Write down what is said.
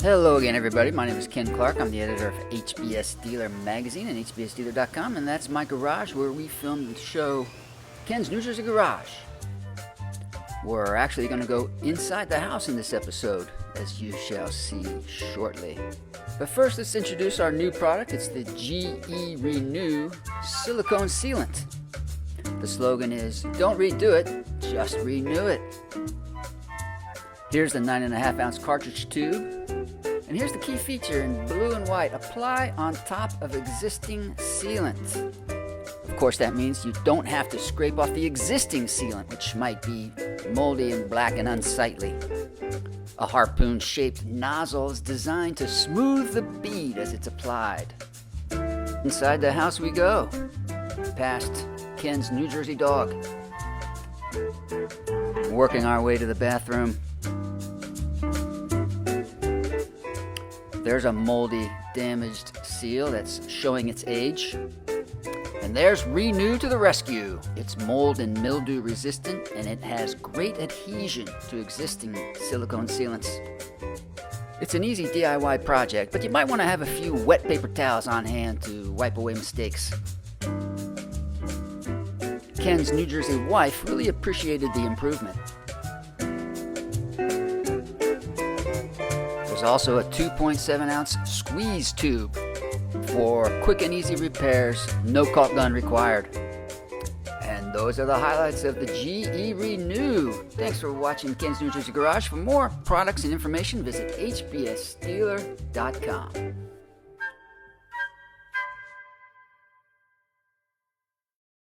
Hello again, everybody. My name is Ken Clark. I'm the editor of HBSDealer magazine and HBSDealer.com, and that's my garage where we filmed the show Ken's New Jersey Garage. We're actually going to go inside the house in this episode, as you shall see shortly. But first, let's introduce our new product. It's the GE Renew silicone sealant. The slogan is, don't redo it, just renew it. Here's the 9.5 ounce cartridge tube. And here's the key feature in blue and white. Apply on top of existing sealant. Of course, that means you don't have to scrape off the existing sealant, which might be moldy and black and unsightly. A harpoon-shaped nozzle is designed to smooth the bead as it's applied. Inside the house we go, past Ken's New Jersey dog. Working our way to the bathroom. There's a moldy, damaged seal that's showing its age. And there's Renew to the rescue. It's mold and mildew resistant, and it has great adhesion to existing silicone sealants. It's an easy DIY project, but you might want to have a few wet paper towels on hand to wipe away mistakes. Ken's New Jersey wife really appreciated the improvement. There's also a 2.7 ounce squeeze tube for quick and easy repairs, no caulk gun required. And those are the highlights of the GE Renew. Thanks for watching Ken's New Jersey Garage. For more products and information, visit HBSDealer.com.